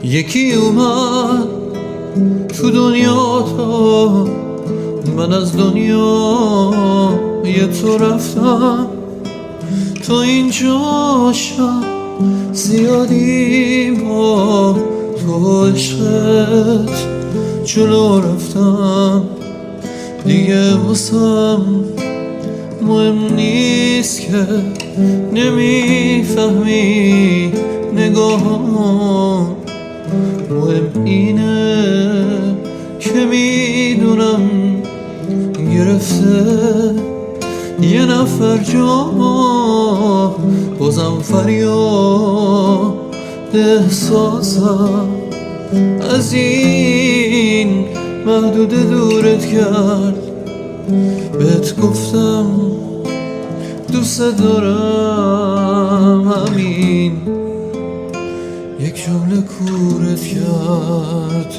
یکی اومد تو دنیا تا من از دنیا یه تو رفتم. تو اینجاشم زیادی با تو عشقت جلو رفتم. دیگه واسم مهم نیست که نمیفهمی نگاهم، مهم اینه که میدونم گرفته یه نفر جا، بازم فریاد احساسم از این محدود دورت کرد. بهت گفتم دوست دارم، همین یک جمله کورت کرد.